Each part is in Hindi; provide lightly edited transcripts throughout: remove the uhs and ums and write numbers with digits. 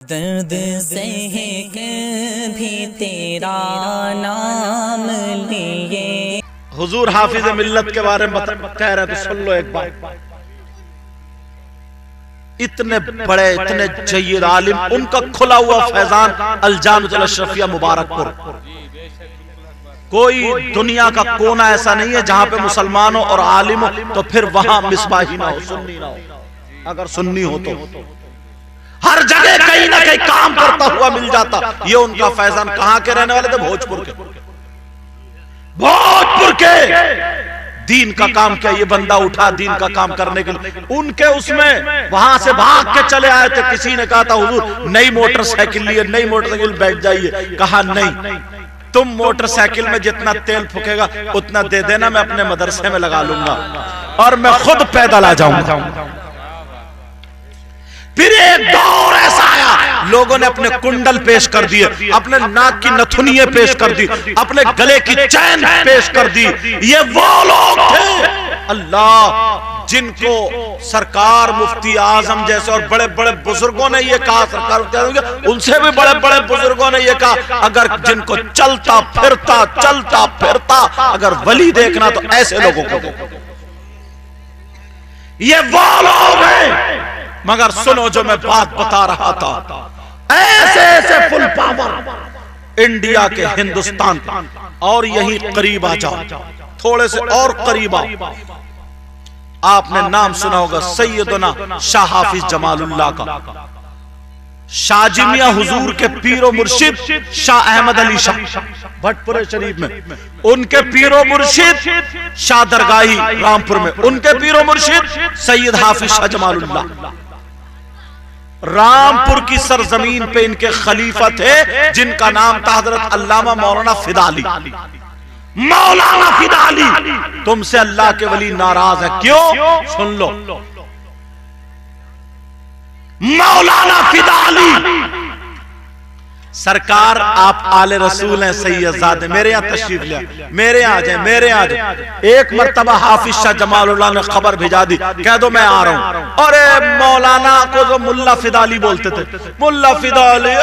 दर्द सह भी तेरा नाम लिए। हुजूर हाफिज मिल्लत के बारे में कह रहे तो सुन लो एक बार। इतने बड़े इतने जय्यद आलिम, उनका खुला हुआ फैजान अल-जामिअतुल अशरफिया मुबारकपुर। कोई दुनिया का कोना ऐसा नहीं है जहां पे मुसलमान हो और आलिम हो तो फिर वहां मिसबाही ना हो, सुन्नी ना हो। अगर सुन्नी हो तो हर जगह कहीं ना कहीं काम करता हुआ मिल जाता। ये उनका फैजान। कहां के रहने वाले थे? भोजपुर के। भोजपुर के दीन का काम किया ये बंदा, उठा दीन का काम करने के लिए। उनके उसमें वहां से भाग के चले आए थे। किसी ने कहा था हुजूर नई मोटरसाइकिल लिए, नई मोटरसाइकिल बैठ जाइए। कहा नहीं, तुम मोटरसाइकिल में जितना तेल फूकेगा उतना दे देना, मैं अपने मदरसे में लगा लूंगा और मैं खुद पैदल आ जाऊंगा। फिर एक दौर ऐसा आया, लोगों ने अपने कुंडल पेश कर दिए, अपने नाक की नथुनिये पेश कर दी, अपने गले की चैन पेश कर दी। ये वो लोग थे अल्लाह जिनको सरकार मुफ्ती आजम जैसे और बड़े बड़े बुजुर्गों ने ये कहा, सरकार उनसे भी बड़े बड़े बुजुर्गों ने ये कहा, अगर जिनको चलता फिरता अगर वली देखना तो ऐसे लोगों को देखो। ये वो लोग हैं। मगर सुनो जो मैं बात बता रहा था, ऐसे ऐसे फुल पावर इंडिया के, हिंदुस्तान और यही करीब आ जाओ, थोड़े से और करीब आओ। आपने नाम सुना होगा सैयदना शाह हाफिज जमालुल्लाह का, शाजिमिया हुजूर के पीरो मुर्शिद शाह अहमद अली शाह भटपुरे शरीफ में, उनके पीरो मुर्शिद शाह दरगाही रामपुर में, उनके पीरो मुर्शिद सैयद हाफिज शाह जमालुल्लाह। रामपुर की सरजमीन पे इनके खलीफा थे जिनका नाम था हजरत अल्लामा मौलाना फिदाली। मौलाना फिदाली, तुमसे अल्लाह के वली नाराज है, क्यों? सुन लो। मौलाना फिदाली सरकार, आप आले रसूल हैं, सैयदजादे, मेरे यहाँ तशरीफ ले, मेरे यहाँ आ जाए, मेरे यहाँ आ जाए। एक मर्तबा हाफिज शाह जमालुल्लाह ने खबर भिजा दी, कह दो मैं आ रहा हूं। अरे मौलाना को जो मुल्ला फिदाली बोलते थे, मुल्ला फिदाली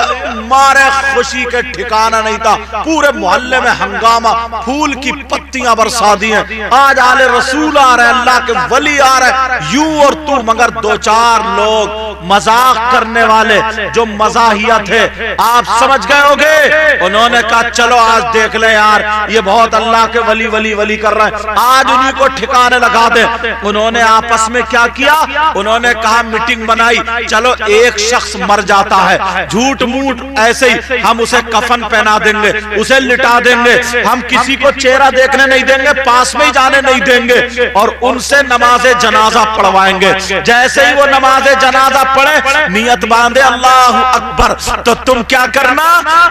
मारे खुशी के ठिकाना नहीं था। पूरे मोहल्ले में हंगामा, फूल की पत्तियां बरसा दी हैं। आज आले रसूल आ रहे हैं, अल्लाह के वली आ रहे हैं, यूं और तू। मगर दो चार लोग मजाक करने वाले जो मजाहिया थे, आप समझ गए होगे, उन्होंने कहा चलो आज देख ले यार, ये बहुत अल्लाह के वली वली वली कर रहे हैं, आज उन्हीं को ठिकाने लगा दे। उन्होंने आपस में क्या किया? उन्होंने कहा मीटिंग बनाई, चलो एक शख्स मर जाता है, झूठ मूठ ऐसे ही हम उसे कफन पहना देंगे, उसे लिटा देंगे, हम किसी को चेहरा देखने नहीं देंगे, पास में ही जाने नहीं देंगे और उनसे नमाज जनाजा पढ़वाएंगे। जैसे ही वो नमाज जनाजा पढ़े, नियत बांधे अल्लाह अकबर, तो तुम क्या करना?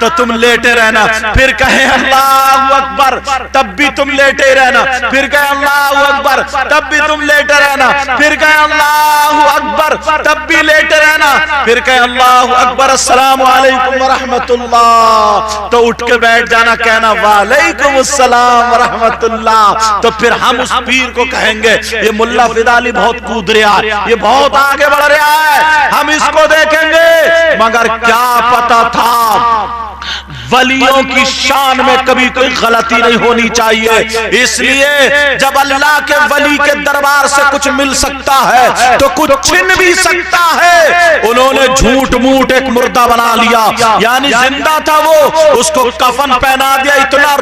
तो तुम लेटे रहना, फिर कहे अल्लाह अकबर, तब भी तुम लेटे रहना, फिर कहे अल्लाह अकबर, तब भी तुम लेटे रहना, फिर कहे अल्लाह अकबर, तब भी लेटे रहना, फिर कहे अल्लाह अकबर, अस्सलाम वालेकुम व रहमतुल्लाह, तो उठ के बैठ जाना, कहना वालेकुम अस्सलाम व रहमतुल्लाह। तो फिर हम उस पीर को कहेंगे ये मुल्ला फिदाली बहुत कूद रहा है, ये बहुत आगे बढ़ रहा है, हम इसको देखेंगे। मगर क्या पता था वलियों की शान में कभी कोई गलती नहीं होनी चाहिए। इसलिए जब अल्लाह के वली के दरबार से कुछ मिल सकता है तो कुछ छिन भी सकता है। उन्होंने झूठ मूठ एक मुर्दा बना लिया, यानी जिंदा था वो, उसको कफन पहना दिया, इतना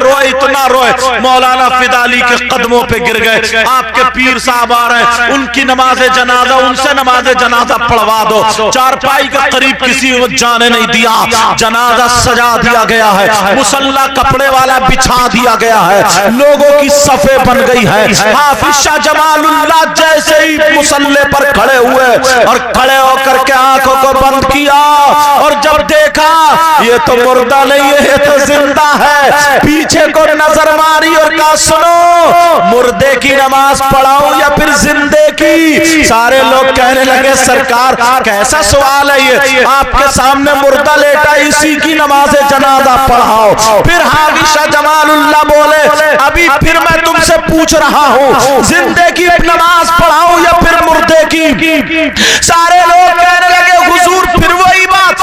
रोए मौलाना फिदाली के कदमों पे गिर गए। आपके पीर साहब आ रहे हैं, उनकी नमाज जनाजा, उनसे नमाज जनाजा पढ़वा दो। चारपाई के करीब किसी को जाने नहीं दिया, जनाजा सजा दिया गया है, मुसल्ला कपड़े वाला बिछा दिया गया है, लोगों की सफे बन गई है। हाफिज शाह जमालुल्लाह जैसे ही मुसल्ले पर खड़े हुए और खड़े होकर के आंखों को बंद किया और जब देखा ये तो मुर्दा नहीं है, ये तो जिंदा है, पीछे को नजर मारी और कहा सुनो, मुर्दे की नमाज पढ़ाऊं या फिर जिंदे की? सारे लोग कहने लगे सरकार कैसा सवाल है ये, आपके सामने मुर्दा लेटा, इसी की नमाज जनाजा पढ़ाओ। फिर हाफिज शाह जमालुल्लाह बोले अभी फिर मैं तुमसे पूछ रहा हूँ, जिंदे की नमाज पढ़ाऊं या फिर मुर्दे की? सारे लोग कहने लगे हुजूर फिर वही बात,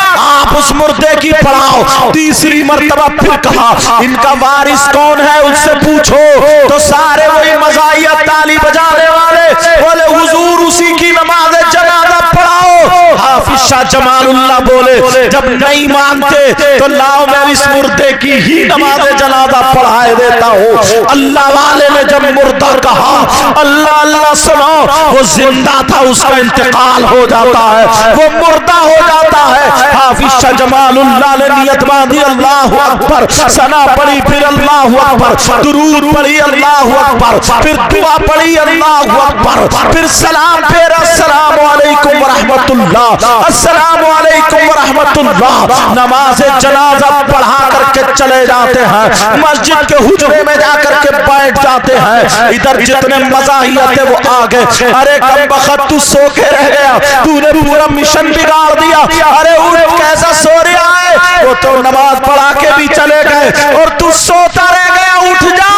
मुर्दे की पढ़ाओ। तीसरी मर्तबा फिर कहा इनका वारिस कौन है उससे पूछो। तो सारे वही मज़ाहिया ताली बजाने वाले बोले हुजूर उसी की नमाज जनाजा पढ़ाओ। हाफिज शाह जमालुल्लाह बोले जब नहीं मानते तो लाओ मैं इस मुर्दे की ही नमाज जनाजा पढ़ाए देता हूँ। अल्लाह वाले ने जब मुर्दा कहा अल्लाह अल्लाह सुनो, वो जिंदा था उसका इंतकाल हो जाता है, वो मुर्दा हो जाता है। हाफिज शाह जमालुल्लाह ने नियत बांधी अल्लाहु अकबर, सना पढ़ी फिर अल्लाहु अकबर, दुरूद पढ़ी अल्लाहु अकबर, फिर दुआ पढ़ी अल्लाहु अकबर, फिर सलाम फेरा अस्सलामु अलैकुम व रहमतुल्लाह, अस्सलामु अलैकुम व रहमतुल्लाह। नमाज जनाजा पढ़ा करके चले जाते हैं, मस्जिद के हुजरे में जाकर के बैठ जाते हैं। इधर जितने मज़ाहिया थे वो आ गए। अरे कमबख्त तू सो के रह गया, तूने पूरा मिशन बिगाड़ दिया। अरे उठ, कैसा सो रहा है, वो तो नमाज पढ़ा के भी चले गए और तू सोता रह गया, उठ जा।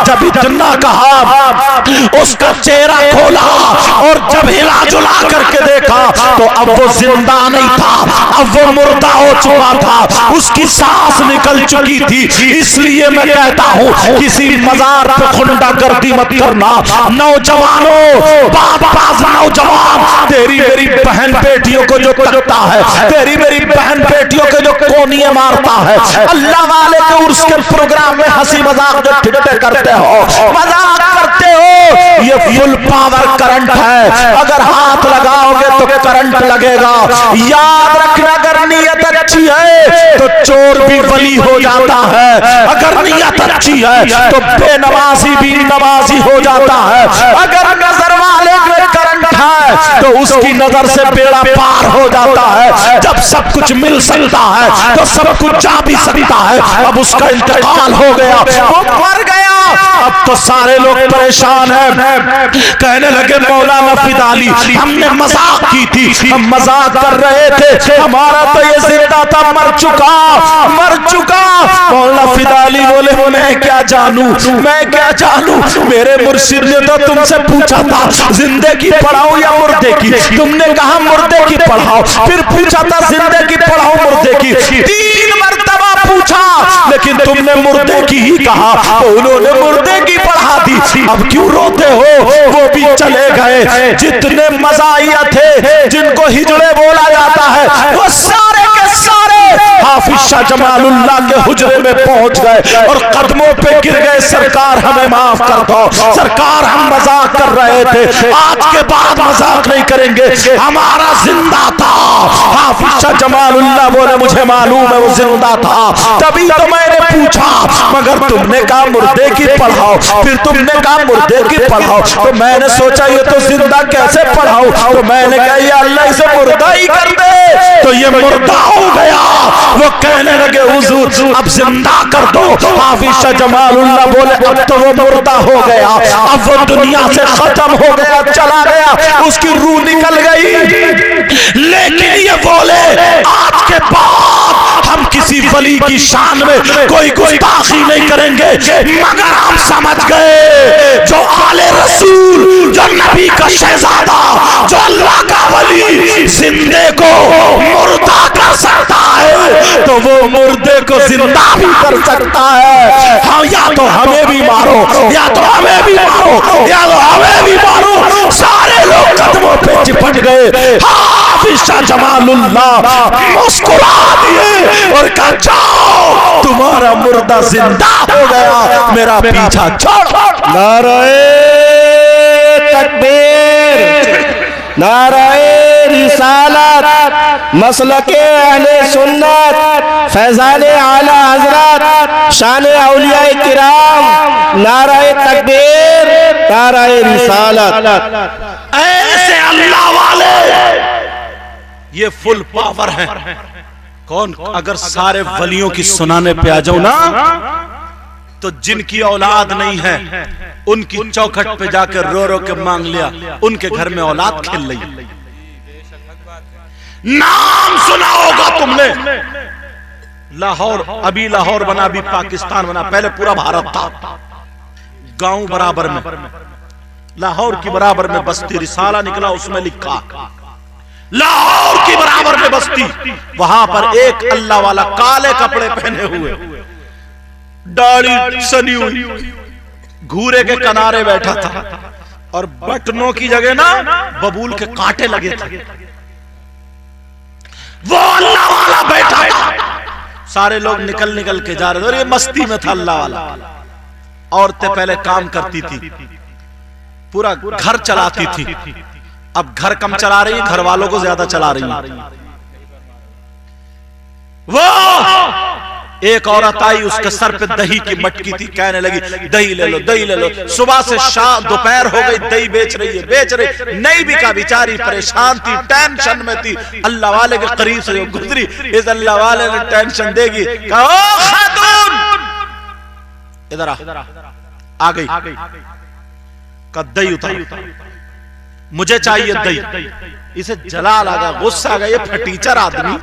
जब इतना कहा उसका चेहरा खोला और जब हिला जुला करके देखा तो अब वो जिंदा नहीं था, अब वो मुर्दा हो चुका था, उसकी सांस निकल चुकी थी। इसलिए मैं कहता हूँ किसी मजार पे खुंडागर्दी मत करना। नौजवानों, बाबाज नौजवान, तेरी मेरी बहन बेटियों को जो करता है, तेरी मेरी बहन बेटियों के जो कोनिए मारता है, अल्लाह वाले के उर्स के प्रोग्राम में हंसी मजाक जो ठिठ्ठे करते हो, मजाक करते हो, ये फुल पावर करंट है। अगर हाथ लगाओगे तो करंट लगेगा। याद रखना अगर नीयत अच्छी है तो चोर भी वली हो जाता है, अगर नीयत अच्छी है तो बेनमाजी भी नमाजी हो जाता है। अगर नजर वाले में करंट है तो उसकी नजर से बेड़ा पार हो जाता है। जब सब कुछ मिल सकता है तो सब कुछ जा भी सकता है। अब उसका इंतकाल हो गया, वो मर गया। अब तो सारे लोग परेशान हैं, कहने लगे मौलाना फिदाली हमने मजाक की थी, हम मजाक कर रहे थे, हमारा तो ये जिंदा था, मर चुका, मर चुका। मौलाना फिदाली बोले मैं क्या जानू, मैं क्या जानू, मेरे मुर्शिद ने तो तुमसे पूछा था जिंदे की पढ़ाओ या मुर्दे की, तुमने कहा मुर्दे की पढ़ाओ, फिर पूछा था जिंदे की पढ़ाओ मुर्दे की, 3 मरतबा पूछा लेकिन तुमने मुर्दे की ही कहा, तो उन्होंने मुर्दे की पढ़ा दी। अब क्यों रोते हो, वो भी चले गए। जितने मज़ाहिया थे जिनको हिजड़े बोला जाता है वो सारे के सारे हाफिज शाह जमालुल्लाह के हुजरे में पहुंच गए और कदमों पे गिर गए, सरकार हमें माफ कर दो, सरकार हम मजाक कर रहे थे, आज के बाद मजाक नहीं करेंगे, हमारा जिंदा था। हाफिज शाह जमालुल्लाह बोले मुझे मालूम है वो जिंदा था, तभी तो मैंने पूछा, मगर तुमने कहा मुर्दे की पढ़ाओ, फिर तुमने कहा मुर्दे की पढ़ाओ, तो मैंने सोचा ये तो जिंदा कैसे पढ़ाओ, तो मैंने कहा या अल्लाह इसे मुर्दा ही कर दे, तो ये मुर्दा हो गया। वो कहने लगे हुजूर अब जिंदा कर दो। हाफिज शाह जमालुल्लाह बोले अब तो वो मुर्दा हो गया, अब वो दुनिया से खत्म हो गया, चला गया, उसकी रूह निकल गई। लेकिन ये बोले आज के बाद हम किसी वली की शान में कोई गुस्ताखी नहीं करेंगे, मगर हम समझ गए जो आले रसूल, जो नबी का शहजादा, जो अल्लाह का वली जिंदे को मुर्दा कर सकता है तो वो मुर्दे को जिंदा भी कर सकता है। हाँ, या तो हमें भी मारो, या तो हमें भी मारो, या तो हमें भी मारो। सारे लोग कदमों पे चिपट गए। हाफिज शाह जमालुल्लाह मुस्कुरा दिए और कहा जाओ तुम्हारा मुर्दा जिंदा हो गया, मेरा पीछा छोड़ो। नाराए तकबीर, नाराए रिसालत, मसलके अहले सुन्नत, फैज़ाने आला हज़रत, शान औलियाए किराम, नाराए तकबीर, नाराए रिसालत। ऐसे अल्लाह वाले ये फुल पावर है। कौन, अगर सारे वलियों की सुनाने पे आ जाओ ना तो जिनकी औलाद नहीं है उनकी चौखट पे जाकर रो रो के मांग लिया, उनके घर में औलाद खेल रही। नाम सुना होगा तुमने, लाहौर, अभी लाहौर बना, अभी पाकिस्तान बना, पहले पूरा भारत था। गांव बराबर में, लाहौर की बराबर में बस्ती, रिसाला निकला, उसमें लिखा लाहौर की बराबर में बस्ती, वहां पर एक अल्लाह वाला काले कपड़े पहने हुए, दाढ़ी सनी हुई, घूरे के किनारे बैठा था और बटनों की जगह ना बबूल के कांटे लगे थे। वो अल्लाह वाला बैठा था। सारे लोग निकल निकल के जा रहे थे और ये मस्ती में था अल्लाह वाला। औरतें पहले काम करती थी, पूरा घर चलाती थी, अब घर कम चला रही है, घर वालों को ज्यादा चला रही है। वो एक औरत आई, उसके सर पे दही की मटकी थी, कहने लगी दही ले लो, दही ले लो। सुबह से शाम दोपहर हो गई, दही बेच रही है, बेच रही नहीं बिका, बेचारी परेशान थी, टेंशन में थी। अल्लाह वाले के करीब से जो गुजरी, इस अल्लाह वाले ने टेंशन देगी, कहा ओ खातून इधर आ गई, का दही उतार, मुझे चाहिए दही। इसे जला लगा, गुस्सा आ गया, ये फटीचर आदमी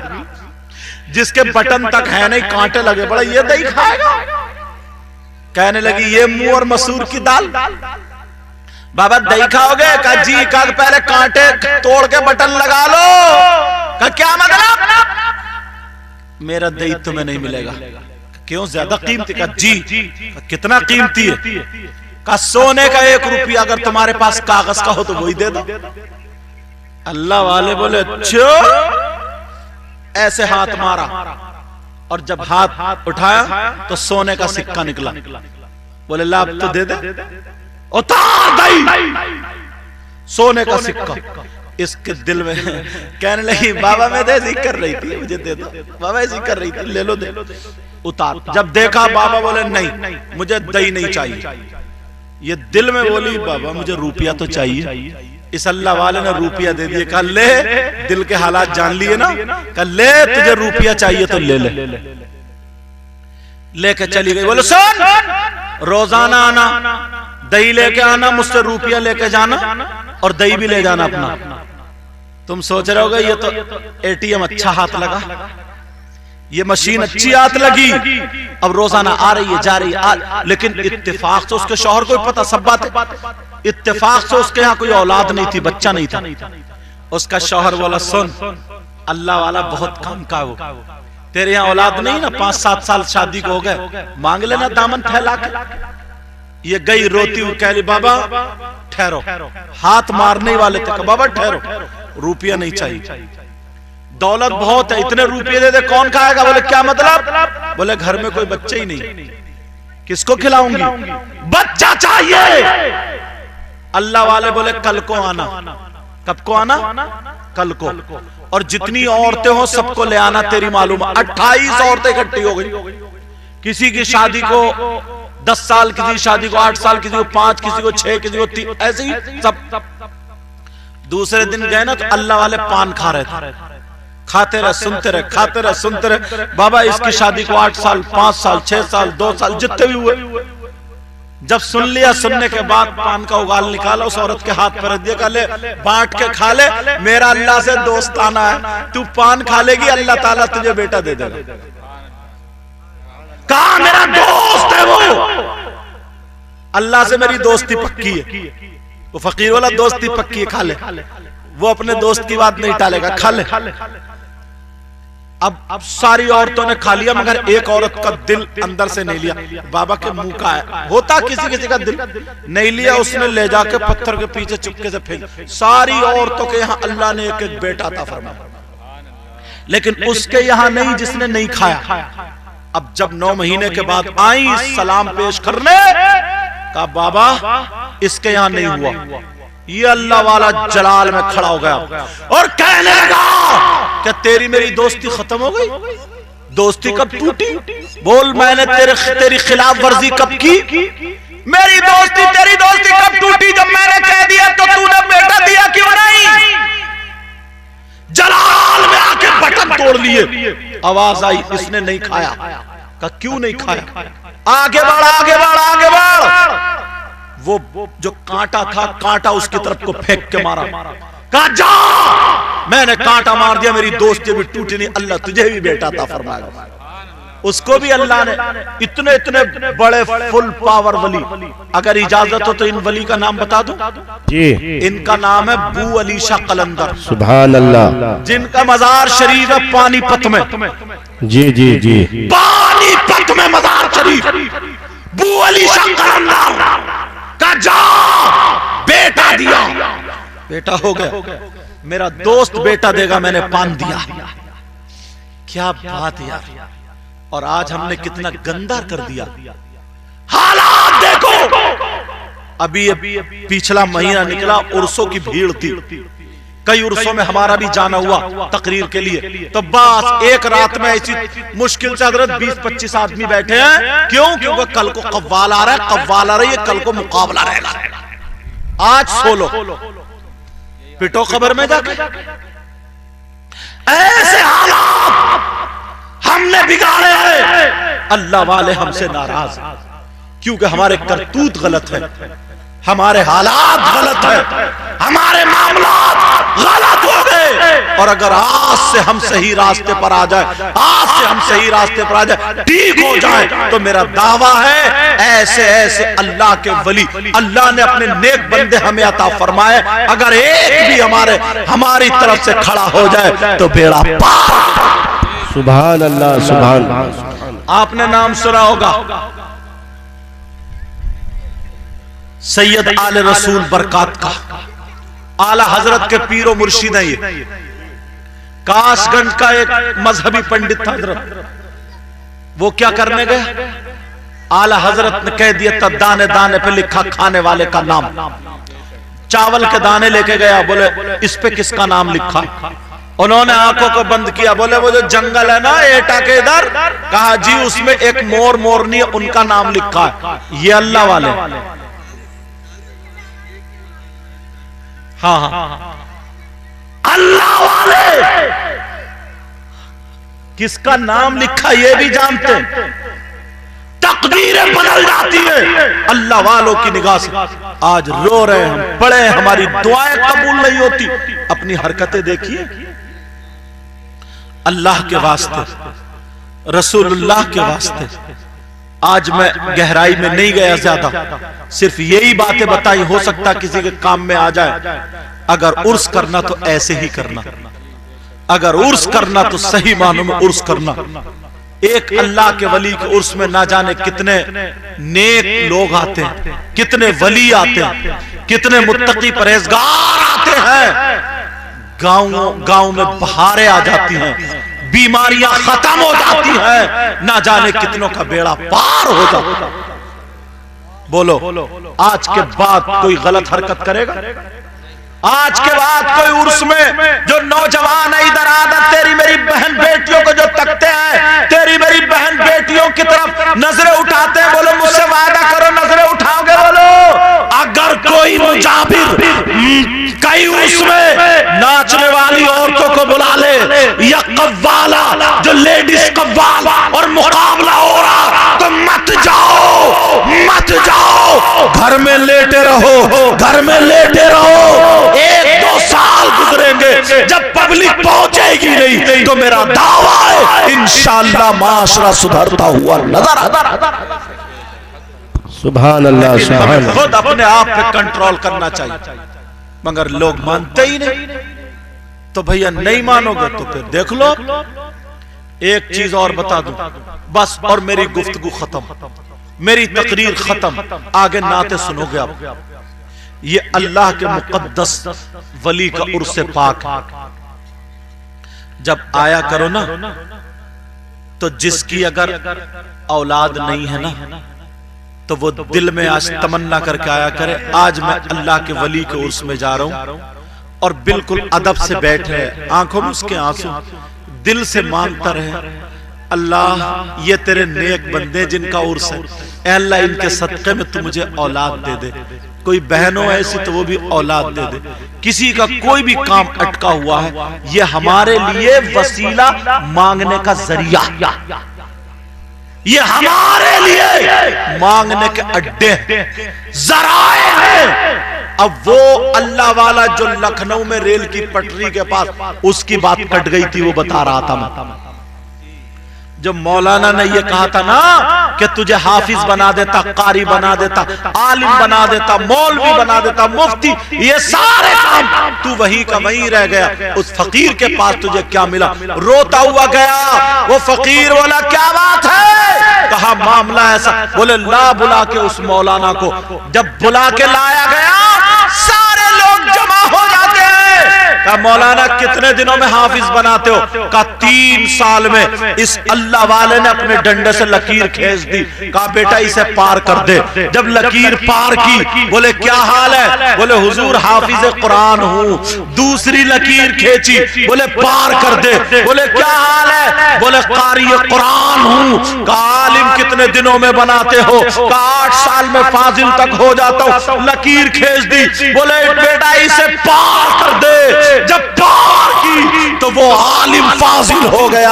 जिसके बटन तक है नहीं, कांटे लगे पड़े, ये दही खाएगा। कहने लगी ये मुंह और मसूर की दाल, बाबा दही खाओगे? कहा जी। कहा पहले कांटे तोड़ के बटन लगा लो। कहा क्या मतलब? मेरा दही तुम्हें नहीं मिलेगा। क्यों, ज्यादा कीमती? कहा जी। कितना कीमती है? कहा सोने का 1 रुपया, अगर तुम्हारे पास कागज का हो तो वही दे दो। अल्लाह वाले बोले अच्छा। ऐसे हाथ मारा और जब हाथ उठाया तो सोने का सिक्का निकला। बोले ला अब तो दे दे। उतार दही, सोने का सिक्का। इसके दिल में कहने लगी बाबा मैं तो ऐसी कर रही थी, मुझे दे दो। बाबा ऐसी कर रही थी, ले लो दे। उतार। जब देखा बाबा बोले नहीं मुझे दही नहीं चाहिए। ये दिल में बोली बाबा मुझे रुपया तो चाहिए। इस अल्लाह वाले ने रुपया दे दिया। कहा ले, दिल के हालात जान लिए ना। कहा ले तुझे रुपया चाहिए तो ले ले। लेके चली गई। बोले सुन, रोजाना आना, दही लेके आना, मुझसे रुपया लेके जाना और दही भी ले जाना अपना। तुम सोच रहे होगे ये तो एटीएम अच्छा हाथ लगा, ये मशीन अच्छी हाथ लगी, अब रोजाना आ रही है जा रही है। लेकिन इत्तेफाक से उसके शौहर को पता सब बात, इत्तेफाक से उसके यहाँ कोई औलाद नहीं थी, बच्चा नहीं था। उसका शौहर बोला सुन अल्लाह वाला बहुत कम का, वो तेरे यहाँ औलाद नहीं ना, 5-7 साल शादी को हो गए, मांग लेना दामन फैला के। ये गई रोती हुई, कह रही बाबा ठहरो, हाथ मारने वाले थे। बाबा ठहरो, रुपया नहीं चाहिए, दौलत बहुत है, इतने रुपये दे दे कौन खाएगा? बोले क्या मतलब? बोले घर में कोई बच्चे ही नहीं, किसको खिलाऊंगी? बच्चा चाहिए। अल्लाह वाले बोले कल को आना। कब को आना? कल को। और जितनी औरतें हो सबको ले आना, तेरी मालूम 28 औरतें इकट्ठी हो गई। किसी की शादी को 10 साल, किसी की शादी को 8 साल, किसी को 5, किसी को 6, किसी को 3, ऐसे ही सब। दूसरे दिन गए ना तो अल्लाह वाले पान खा रहे थे, खाते रहे सुनते रहे, खाते रहे सुनते रहे। बाबा इसकी शादी को 8 साल, 5 साल, 6 साल, 2 साल, जितने भी हुए। जब सुन लिया, सुनने के बाद पान का उगाल निकाला, उस औरत के हाथ पर दिया, ले बांट के खा ले, मेरा अल्लाह से दोस्ताना है, तू पान खा लेगी अल्लाह ताला तुझे बेटा दे देगा। कहा मेरा दोस्त है वो, अल्लाह से मेरी दोस्ती पक्की है। वो फकीर वाला दोस्ती पक्की है, खा ले। वो अपने दोस्त की बात नहीं टालेगा, खा ले। अब सारी औरतों ने खा लिया, मगर एक औरत का दिल अंदर से नहीं लिया। बाबा के मुंह का है, होता किसी किसी का दिल नहीं लिया, उसने ले जाके पत्थर के पीछे चुपके से फेंक। सारी औरतों के यहाँ अल्लाह ने एक एक बेटा अता फरमाया, लेकिन उसके यहाँ नहीं जिसने नहीं खाया। अब जब 9 महीने के बाद आई सलाम पेश करने, कहा बाबा इसके यहाँ नहीं हुआ। ये अल्लाह वाला जलाल में खड़ा हो गया और कहने लगा क्या तेरी मेरी दोस्ती खत्म हो गई? दोस्ती कब टूटी? बोल मैंने तेरी खिलाफ वर्जी कब की? मेरी दोस्ती तेरी दोस्ती कब टूटी? जब मैंने कह दिया तो तूने बेटा दिया क्यों नहीं? जलाल में आके बटन तोड़ लिए। आवाज आई इसने नहीं खाया। कहा क्यों नहीं खाया? आगे बढ़ आगे बढ़ आगे बढ़। वो जो कांटा था, कांटा उसकी तरफ को फेंक के मारा। कहा जा, मैंने कांटा मार दिया, मेरी दोस्ती भी टूटी नहीं, अल्लाह तुझे भी बेटा अता फरमाएगा। उसको भी अल्लाह ने इतने इतने बड़े फुल पावर वली, अगर इजाजत हो तो इन वली का नाम बता दूं जी। इनका नाम है बू अली शाह कलंदर, सुभान अल्लाह, जिनका मजार शरीफ है पानीपत में। जी जी जी, पानीपत में मजार शरीफ, बू अली शाह कलंदर का जा बेटा दिया, बेटा हो गया, मेरा दोस्त बेटा देगा, मैंने पान दिया। क्या बात यार। और आज हमने कितना गंदा कर दिया। हालात देखो, अभी पिछला महीना निकला, उर्सों की भीड़ थी, कई उर्सों में हमारा भी जाना हुआ तकरीर के लिए। तो बस एक रात में ऐसी मुश्किल से हजरत 20-25 आदमी बैठे हैं। क्यों? क्योंकि कल को कव्वाल आ रहा है, कव्वाल आ रही है, कल को मुकाबला रहेगा। आज सो लो, पिटो खबर में जाके। ऐसे हालात हमने बिगाड़े हैं। अल्लाह वाले हमसे नाराज क्योंकि हमारे करतूत गलत है, हमारे हालात गलत है, हमारे मामलात गलत हो गए। और अगर आज से हम सही रास्ते पर आ जाए, आज से हम सही रास्ते पर आ जाए, ठीक हो जाए, तो मेरा दावा है ऐसे ऐसे अल्लाह के वली अल्लाह ने अपने नेक बंदे हमें अता फरमाए। अगर एक भी हमारी तरफ से खड़ा हो जाए तो बेड़ा पार। सुभान अल्लाह, सुभान। आपने नाम सुना होगा सैयद आले रसूल बरकात का, आला हजरत के पीरो मुर्शिद है ये। कासगंज का एक मजहबी पंडित था हजरत, वो क्या करने गए, आला हजरत ने कह दिया था दाने दाने पे लिखा खाने वाले का नाम। चावल के दाने लेके गया, बोले इस पे किसका नाम लिखा। उन्होंने आंखों को बंद किया, बोले वो जो जंगल है ना एटा के इधर, कहा जी उसमें एक मोर मोरनी उनका नाम लिखा है। ये अल्लाह वाले, हाँ हाँ अल्लाह वाले किसका नाम लिखा ये भी जानते हैं। तकदीरें बदल जाती है अल्लाह वालों की निगाह से। आज रो रहे हैं हम, पढ़े, हमारी दुआएं कबूल नहीं होती। अपनी हरकतें देखिए, अल्लाह के वास्ते, रसूलुल्लाह के वास्ते। आज मैं गहराई में नहीं गया ज्यादा, सिर्फ यही बातें बताई, हो सकता किसी के काम में आ जाए। अगर उर्स करना तो ऐसे ही करना, अगर उर्स करना तो सही मानों में उर्स करना। एक अल्लाह के वली के उर्स में ना जाने कितने नेक लोग आते हैं, कितने वली आते हैं, कितने मुत्तकी परहेजगार आते हैं। गांव में बहारें आ जाती हैं, बीमारियां खत्म हो जाती हैं, ना जाने कितनों का बेड़ा पार हो जाता। बोलो आज के बाद कोई गलत हरकत करेगा? आज के बाद कोई उर्स में जो नौजवान है इधर आदत, तेरी मेरी बहन बेटियों को जो तकते हैं, तेरी मेरी बहन बेटियों की तरफ नजरें उठाते हैं, बोलो मुझसे वादा करो नजरें उठाओगे। बोलो अगर कोई मुजाबिर कई उसमें नाचने वाली औरतों को बुला ले, या कव्वाला जो लेडीज कव्वाल और मुकाबला हो रहा, तो मत जाओ, मत जाओ, घर में लेटे रहो, घर में लेटे रहो। 1-2 साल गुजरेंगे, जब पब्लिक पहुंचेगी नहीं तो मेरा दावा है इंशाअल्लाह माशरा सुधरता हुआ नजर आता। सुभान अल्लाह, सुभान। खुद अपने आप पे कंट्रोल करना चाहिए, मगर लोग मानते ही नहीं। तो भैया नहीं मानोगे तो फिर देख लो। एक चीज और बता दूं बस, और मेरी गुफ्तगू खत्म, मेरी तकरीर खत्म, आगे नाते सुनोगे आप। ये अल्लाह के मुकद्दस वली का उर्स पाक जब आया करो ना, तो जिसकी अगर औलाद नहीं है ना, तो वो दिल में आज तमन्ना करके आया करे, आज मैं अल्लाह के वली के उर्स में जा रहा हूं, और बिल्कुल अदब से बैठे, आंखों में उसके आंसू, दिल से मांगता रहे, अल्लाह ये तेरे नेक बंदे जिनका उर्स है, अल्लाह इनके सदक़े में तू मुझे औलाद दे दे। कोई बहन हो ऐसी तो वो भी औलाद दे दे। किसी का कोई भी काम अटका हुआ है, ये हमारे लिए वसीला मांगने का जरिया, ये हमारे लिए मांगने के अड्डे जराए हैं। अब वो अल्लाह वाला जो लखनऊ में रेल की पटरी के पास, उसकी बात कट गई थी, वो बता रहा था मैं। जो मौलाना ने ये कहा था ना कि तुझे हाफिज बना देता, कारी बना देता, आलिम बना देता, मौलवी बना देता, मुफ्ती, ये सारे काम तू वहीं का वहीं रह गया। उस फकीर के पास तुझे क्या मिला? रोता हुआ गया। वो फकीर बोला क्या बात है? कहा मामला ऐसा। बोले ला बुला के उस मौलाना को। जब बुला के लाया गया सारे लोग जमा हो जाते हैं। कहा मौलाना कितने दिनों में हाफिज बनाते हो? कहा 3 साल में। इस अल्लाह वाले ने अपने डंडे से लकीर खींच दी। कहा बेटा इसे पार कर दे। जब लकीर पार की, बोले क्या हाल है? बोले हुजूर हाफिज कुरान हूं। दूसरी लकीर खींची, बोले पार कर दे। बोले क्या हाल है? बोले कारी कुरान हूं। कहा आलिम कितने दिनों में बनाते हो? कहा 8 साल में फाजिल तक हो जाता हूं। लकीर खींच दी। बोले बेटा इसे पार कर दे। जब पार की तो वो आलिम फाजिल हो गया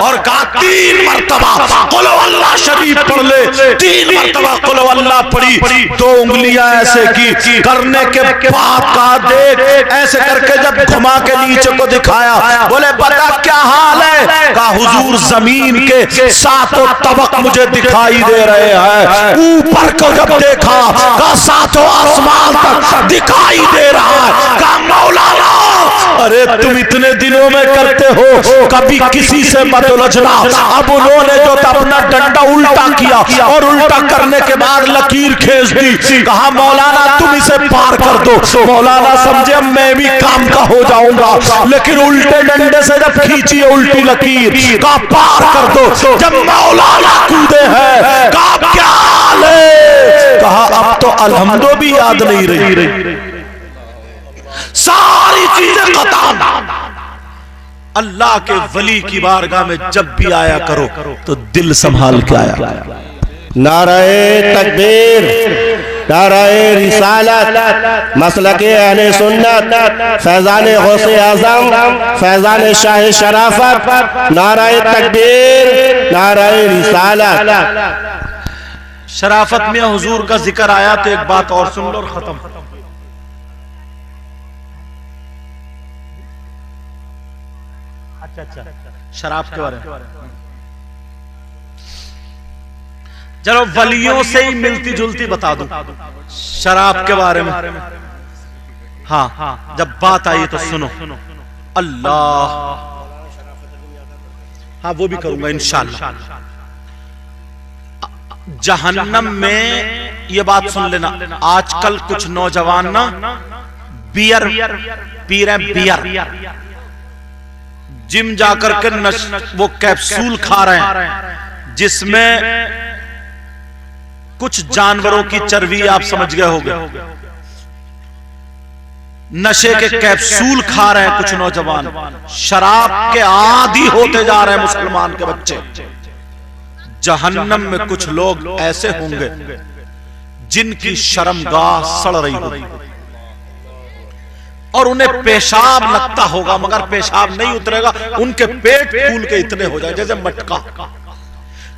और कहा 3 मरतबा कुल अल्लाह शरीफ पढ़ ले। 3 मरतबा कुल अल्लाह पढ़ी। 2 उंगलियां ऐसे की करने के बाद कहा देख, ऐसे करके जब घुमा के नीचे को दिखाया, बोले बता क्या हाल है? कहा हुजूर जमीन के 7 तबक मुझे दिखाई दे रहे हैं। ऊपर को जब देखा, कहा 7 आसमान तक दिखाई दे रहा है। कहा मौलाना अरे तुम इतने दिनों में करते हो, कभी किसी से मत उलझना। अब उन्होंने जो अपना डंडा उल्टा किया और उल्टा करने के बाद लकीर खींच दी। कहा मौलाना तुम इसे पार कर दो। मौलाना समझे मैं भी काम का हो जाऊंगा, लेकिन उल्टे डंडे से जब खींची उल्टी लकीर, कहा पार कर दो। जब मौलाना कूदे हैं, कहा क्या हाल है? कहा अब तो अलहम्दो भी याद नहीं रही। सारी चीजें खत्म। अल्लाह के वली की बारगाह में जब भी आया करो तो दिल संभाल के आया। नाराए तकबीर, नाराए रिसालत, मसलके अहले सुन्नत, फैजान गौसे आजम, फैजान शाह शराफत, नाराए तकबीर, नाराए रिसालत। शराफत में हुजूर का जिक्र आया तो एक बात और सुन लो और खत्म। अच्छा शराब के बारे में चलो वलियों से ही मिलती जुलती बता दूं शराब के बारे में। हाँ जब बात आई तो सुनो। अल्लाह, हाँ वो भी करूंगा इंशाअल्लाह। जहन्नम में ये बात सुन लेना, आजकल कुछ नौजवान ना बियर पी रहे हैं, बियर जिम जाकर के वो कैप्सूल खा रहे हैं जिसमें कुछ जानवरों की चर्बी, आप समझ गए होंगे। नशे के कैप्सूल खा रहे हैं कुछ नौजवान, शराब के आदी होते जा रहे हैं मुसलमान के बच्चे। जहन्नम में कुछ लोग ऐसे होंगे जिनकी शर्मगाह सड़ रही होगी और उन्हें पेशाब लगता होगा मगर पेशाब नहीं उतरेगा, उनके पेट फूल के इतने हो जाए जैसे मटका,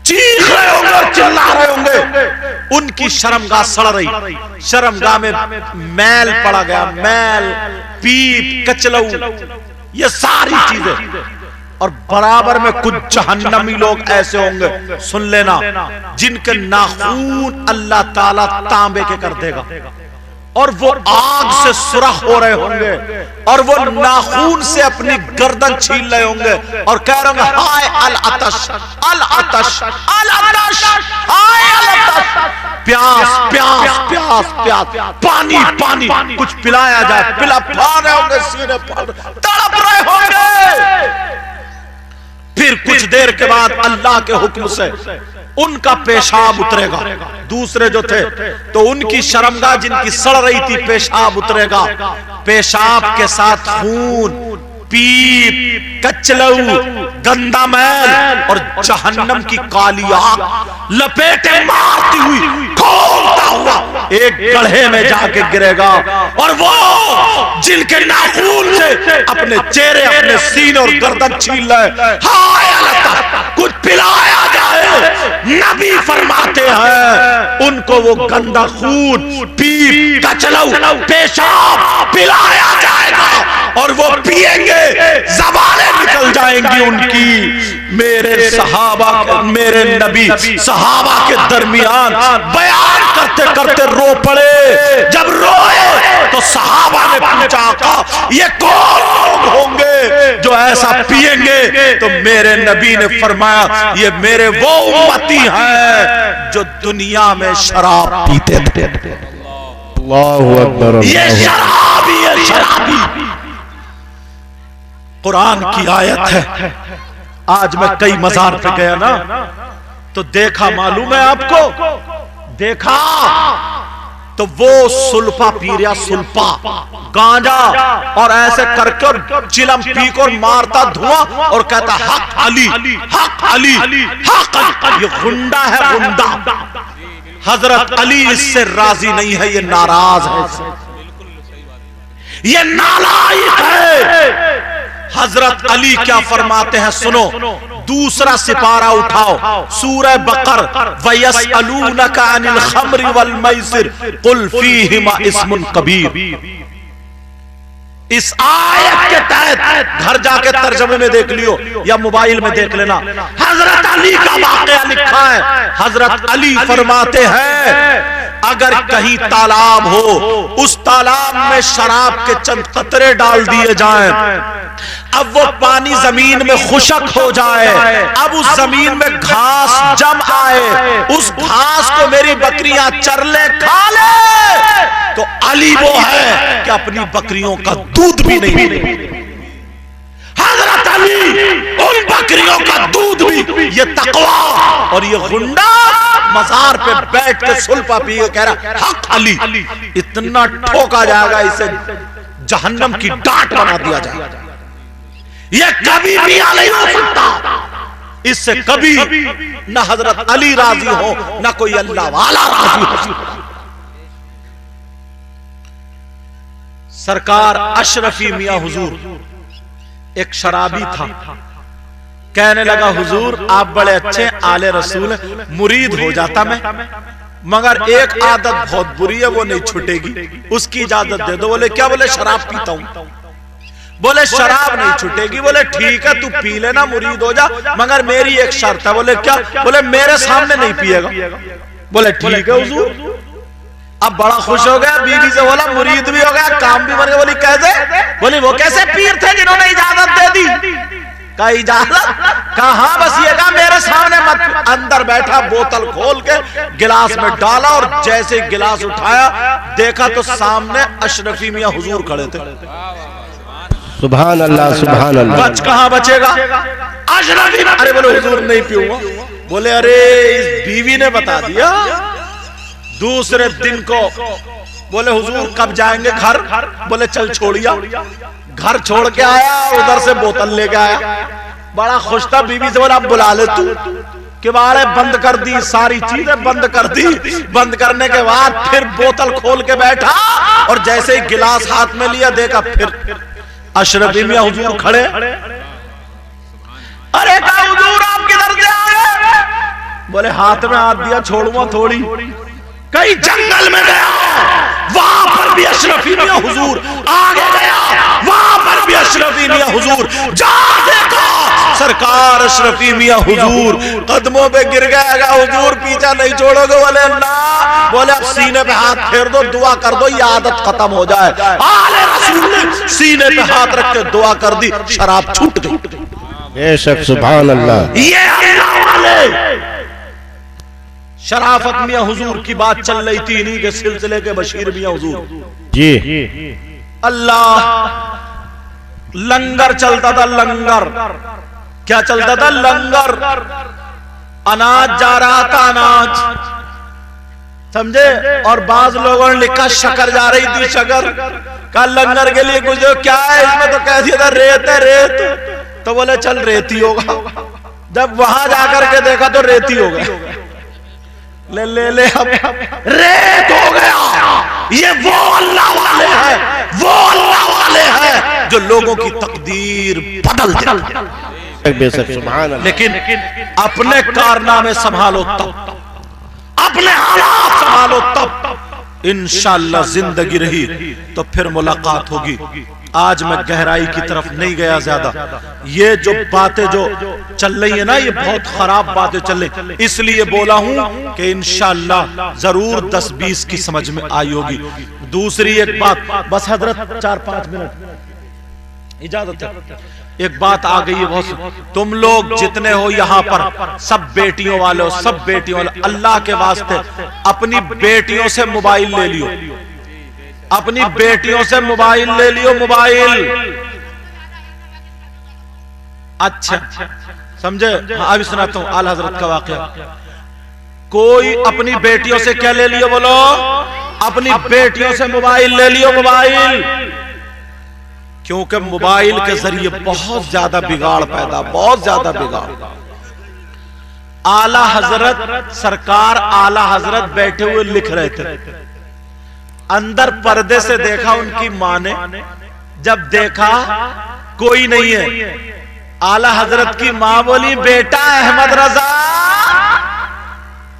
चीख रहे होंगे और चिल्ला रहे होंगे। उनकी शर्मगाह सड़ रही, शर्मगाह में मैल पड़ा गया, मैल, पीप, कचलऊ, ये सारी चीजें। और बराबर में कुछ जहन्नमी लोग ऐसे होंगे, सुन लेना, जिनके नाखून अल्लाह ताला तांबे के कर देगा और वो आग से सुरख हो रहे होंगे और वो नाखून से अपनी गर्दन छीन रहे होंगे और कह रहे होंगे हाय अल अतश, अल अतश, अल अतश, हाय अल अतश, प्यास प्यास प्यास प्यास, पानी पानी, कुछ पिलाया जाए, पिला पा रहे होंगे, सीने पर तड़प रहे होंगे। फिर कुछ देर के बाद अल्लाह के हुक्म से उनका पेशाब उतरेगा। दूसरे जो थे तो उनकी शर्मगाह जिनकी सड़ रही थी पेशाब उतरेगा, पेशाब के साथ खून, पीप, कचलऊ, गंदा मैल और जहन्नम की काली आग लपेटे मारती हुई खोलता हुआ एक गड्ढे में जाके गिरेगा। और वो जिनके नाखून से अपने चेहरे, अपने सीने और गर्दन छीन रहे, हाय अल्लाह, कुछ पिलाया जाए, नबी फरमाते हैं उनको वो गंदा खून, पीप, कचलऊ, पेशाब पिलाया जाएगा और वो पिएंगे, ज़बानें निकल जाएंगी उनकी। मेरे सहाबा, मेरे नबी सहाबा के दरमियान बयान करते करते रो पड़े। जब रोए तो सहाबा ने पूछा, आका ये कौन लोग होंगे जो ऐसा पिएंगे? तो मेरे नबी ने फरमाया, ये मेरे वो उम्मती हैं जो दुनिया में शराब पीते थे। अल्लाहु अकबर। ये शराबी है, शराबी। कुरान की आयत है। आज मैं कई मजार पे गया ना, तो देखा, मालूम है आपको, देखा तो वो सुल्फा पी रहा, सुल्फा गांजा, और ऐसे करके और चिलम पी कर मारता धुआं और कहता हक अली, हक अली, हक अली। ये गुंडा है, गुंडा। हजरत अली इससे राजी नहीं है, ये नाराज है, ये नालायक है। हजरत अली क्या फरमाते हैं, सुनो। दूसरा सिपारा उठाओ, सूरह बकर, वयसअलूनका अनिल खम्रि वल मैसिर कुल फीहिमा इस्मुन कबीर। इस आयत के तहत घर जाके तर्जमे में देख लियो या मोबाइल में देख लेना, हजरत अली का वाकया लिखा है। हजरत अली फरमाते हैं, अगर कहीं तालाब हो, उस तालाब में शराब के चंद कतरे डाल दिए जाएं, अब वो पानी जमीन में खुशक हो जाए, अब उस जमीन में घास जम आए, उस घास को मेरी बकरियां चर ले, खा ले, तो अली वो है कि अपनी बकरियों का दूध भी नहीं पीते। हजरत अली उन बकरियों का दूध भी, ये तकवा। और ये गुंडा मजार पे बैठ के सुल्फा पी के कह रहा हक अली। इतना ठोका जाएगा, इसे जहन्नम की डांट बना दिया जाएगा। ये कभी भी नहीं हो सकता। इससे कभी ना हजरत अली राजी हो, ना कोई अल्लाह वाला राजी हो। सरकार अशरफी मियां हुजूर एक शराबी था, कहने लगा, हुजूर आप बड़े अच्छे आले रसूल हैं, मुरीद हो जाता मैं, मगर एक आदत बहुत बुरी है, वो नहीं छूटेगी, उसकी इजाजत दे दो। बोले क्या? बोले शराब पीता हूं। बोले शराब नहीं छूटेगी। बोले ठीक है, तू पी लेना, मुरीद हो जा, मगर मेरी एक शर्त है। बोले क्या? बोले मेरे सामने नहीं पिएगा। बोले ठीक है हुजूर। अब बड़ा खुश हो गया, बीवी से बोला मुरीद भी हो गया, काम भी बन गया। बोली कैसे? बोली वो कैसे पीर थे जिन्होंने इजाजत दे दी? का इजाजत? कहा बस ये कहा मेरे सामने मत। अंदर बैठा, बोतल खोल के गिलास में डाला, और जैसे गिलास उठाया देखा तो सामने अशरफी मियां हुजूर खड़े थे। सुभान अल्लाह, सुभान अल्लाह। बच कहां बचेगा? अशरफी। अरे बोले हुजूर नहीं पीऊंगा। बोले अरे इस बीवी ने बता दिया। दूसरे दिन को बोले हुजूर कब जाएंगे घर? बोले चल छोड़िया। घर छोड़ के आया, उधर से बोतल लेके आया, बड़ा खुश था। बीवी से बोला अब बुला ले तू। किवाड़े बंद कर दी, सारी चीजें बंद कर दी। बंद करने के बाद फिर बोतल खोल के बैठा, और जैसे ही गिलास हाथ में लिया देखा फिर अशरफी मियां हुजूर खड़े। अरे कहा हुजूर आप किधर से आए? बोले हाथ में हाथ दिया, छोड़ूंगा थोड़ी। कहीं जंगल में गया, वहां पर भी अशरफी मियां हुजूर। आगे गया, वहां पर भी अशरफी मियां हुजूर। जा देखा सरकार अशरफी मियां हुजूर कदमों पे गिर गया। हुजूर पीछा नहीं छोड़ोगे? बोले अल्लाह। बोले अब सीने पे हाथ फेर दो, दुआ कर दो, ये आदत खत्म हो जाए। आले रसूल ने सीने पे हाथ रख के दुआ कर दी, शराब छूट गई। बेशक, सुभान अल्लाह। ये अल्लाह वाले शराफत मियां हुजूर की बात चल रही थी, इन्हीं के सिलसिले के बशीर मियां हुजूर जी। अल्लाह, लंगर चलता था, लंगर। क्या चलता था? लंगर। अनाज जा रहा था, अनाज, समझे? और बाज लोगों ने लिखा शक्कर जा रही थी, शक्कर का लंगर के लिए कुछ क्या है इसमें? तो कह दिया था रेत है, रेत। तो बोले चल रेती होगा। जब वहां जाकर के देखा तो रेती हो गया। ले ले ले, अब रेत हो गया। ये वो अल्लाह वाले हैं, वो अल्लाह वाले हैं जो लोगों की तकदीर बदल देते। बेशक, सुभान अल्लाह। लेकिन अपने कारनामे संभालो तब, अपने हालात संभालो तब इंशाअल्लाह जिंदगी रही तो फिर मुलाकात होगी। आज मैं गहराई की तरफ नहीं गया ज्यादा। ये जो बातें जो चल रही है ना, ये बहुत खराब बातें चल रही, इसलिए बोला हूं कि इंशाअल्लाह जरूर 10-20 की समझ में आई होगी। दूसरी एक बात, बस हजरत 4-5 मिनट इजाजत है। एक बात आ गई है बहुत, तुम लोग जितने हो यहाँ पर, सब बेटियों वाले हो, सब बेटियों वाले, अल्लाह के वास्ते अपनी बेटियों से मोबाइल ले लियो, अपनी बेटियों से मोबाइल ले लियो, मोबाइल। अच्छा समझे? हाँ अभी सुनाता हूं आला हजरत का वाकया। कोई अपनी बेटियों से क्या ले लियो? बोलो, अपनी बेटियों से मोबाइल ले लियो, मोबाइल। क्योंकि मोबाइल के जरिए बहुत ज्यादा बिगाड़ पैदा, बहुत ज्यादा बिगाड़। आला हजरत सरकार, आला हजरत बैठे हुए लिख रहे थे, अंदर पर्दे से देखा उनकी मां ने, जब देखा कोई नहीं है, आला हजरत की मां बोली, बेटा अहमद रजा।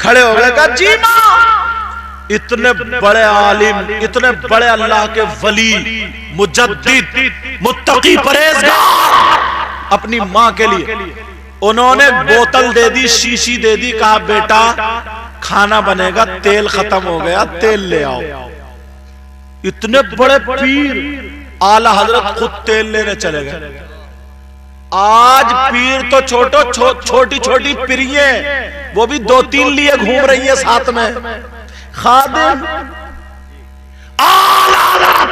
खड़े हो गए, कहा जी मां। इतने बड़े आलिम, इतने बड़े अल्लाह के वली, मुजद्दिद, मुत्तकी, परहेजगार, अपनी मां के लिए उन्होंने बोतल दे दी, शीशी दे दी, कहा बेटा खाना बनेगा, तेल खत्म हो गया, तेल ले आओ। इतने बड़े पीर आला हजरत खुद तेल लेने चले गए। आज पीर तो छोटी छोटी पिरिये, वो भी 2-3 लिए घूम रही है साथ में। खादिम आला हजरत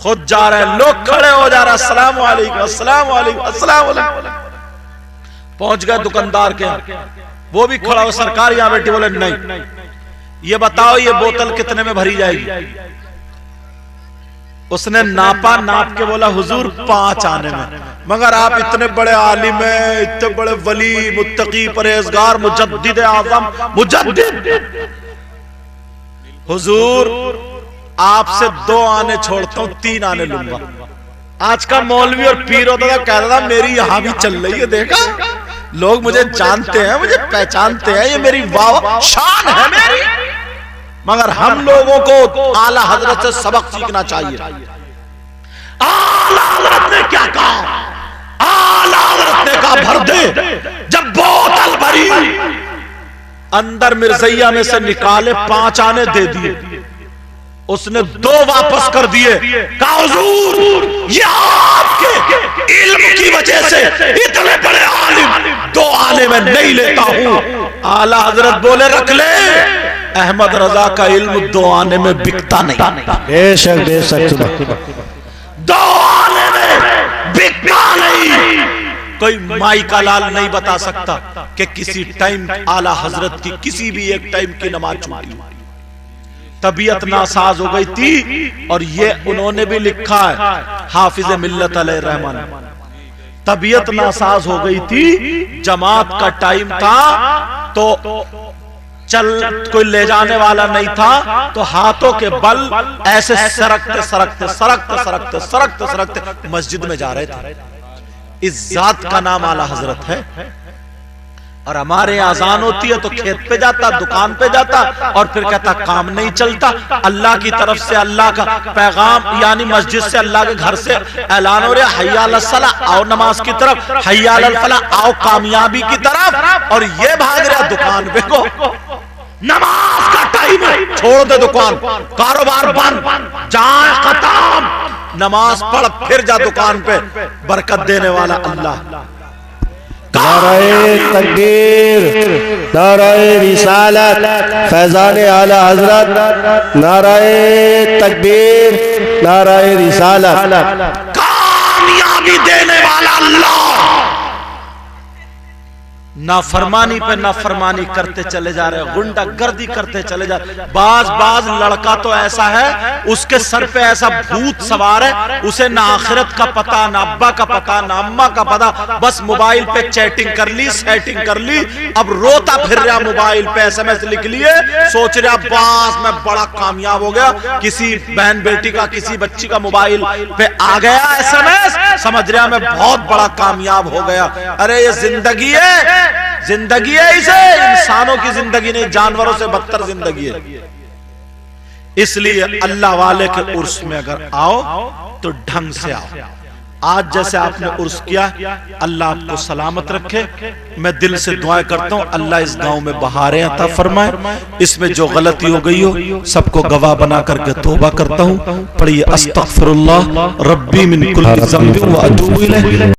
खुद जा रहे हैं, लोग खड़े हो जा रहे हैं, अस्सलाम वालेकुम, अस्सलाम वालेकुम, अस्सलाम वालेकुम। पहुंच गए दुकानदार के, वो भी खड़ा हो, सरकार यहां बैठी, बोले नहीं, ये बताओ ये बोतल कितने में भरी जाएगी? उसने नापा, नाप के बोला हुजूर 5 आने में। मगर आप इतने बड़े आलिम हैं, इतने बड़े वली, मुत्तकी, परहेजगार, मुजद्दिद आज़म, मुजद्दिद, हुजूर आपसे 2 आने छोड़ता हूं, 3 आने लूंगा। आज का मौलवी और पीर होता था, कहता था मेरी यहां भी चल रही है, देखा लोग मुझे जानते हैं, मुझे पहचानते हैं, ये मेरी वाह शान है मेरी। मगर हम लोगों को आला हजरत से सबक सीखना चाहिए। आला हजरत ने क्या कहा? आला हजरत ने कहा भर दे। जब बोतल भरी, अंदर मिर्जैया में से निकाले 5 आने दे दिए, उसने 2 वापस कर दिए। कहा हुजूर ये आपके इल्म की वजह से इतने बड़े आलिम 2 आने में नहीं लेता हूं। आला हजरत बोले रख ले, अहमद रजा का इल्म 2 आने में बिकता नहीं। बेशक बेशक, 2 आने में बिकता नहीं। कोई माई का लाल नहीं बता सकता कि किसी टाइम आला हजरत की किसी भी एक टाइम की नमाज छूटी, तबीयत नासाज हो गई थी। और ये उन्होंने भी लिखा है, हाफिज मिल्लत अलैहि रहमान, तबीयत नासाज हो गई थी, जमात का टाइम था, तो चल कोई ले जाने वाला नहीं था, तो हाथों के बल ऐसे सरकते सरकते सरकते सरकते सरकते सरकते मस्जिद में जा रहे थे। इस जात का नाम आला हजरत है। और हमारे यहाँ अजान होती है तो खेत पे जाता, दुकान पे जाता, और फिर कहता काम नहीं चलता। अल्लाह की तरफ से अल्लाह का पैगाम, यानी मस्जिद से अल्लाह के घर से ऐलान हो रहा है, हय्या अलस सलाह, आओ नमाज की तरफ, हय्या अलल फलाह, आओ कामयाबी की तरफ। और ये भाग रहा दुकान पे को, नमाज का टाइम है, छोड़ दे दुकान, कारोबार बंद, जाए खत्म, नमाज पढ़ फिर जा दुकान पे, बरकत देने वाला अल्लाह। नाराए तकबीर, नाराए रिसालत, फैजान आला हजरत, नाराए तकबीर, नाराए रिसालत, कामयाबी देने वाला अल्लाह। नाफरमानी पे नाफरमानी करते चले जा रहे, गुंडा गर्दी करते चले जा रहे। बाज लड़का तो ऐसा है, उसके सर पे ऐसा भूत सवार है, उसे ना आखिरत का पता, ना अब्बा का पता, ना अम्मा का पता, बस मोबाइल पे चैटिंग कर ली, सेटिंग कर ली, अब रोता फिर रहा, मोबाइल पे SMS लिख लिए, सोच रहा बस मैं बड़ा कामयाब हो गया। किसी बहन बेटी का, किसी बच्ची का मोबाइल पे आ गया SMS, समझ रहा मैं बहुत बड़ा कामयाब हो गया। अरे ये जिंदगी है, जिंदगी है, इसे इंसानों की जिंदगी नहीं, जानवरों से बदतर जिंदगी है। इसलिए अल्लाह वाले के उर्स में अगर आओ तो ढंग से आओ। आज जैसे आपने उर्स किया, अल्लाह आपको सलामत रखे। मैं दिल से दुआ करता हूँ अल्लाह इस गांव में बहारें अता फरमाए। इसमें जो गलती हो गई हो सबको गवाह बना करके तौबा करता हूँ। पढ़िए अस्तगफिरुल्लाह रब्बी मिन कुल्ली ज़ंबिन व अतूबु इलैह।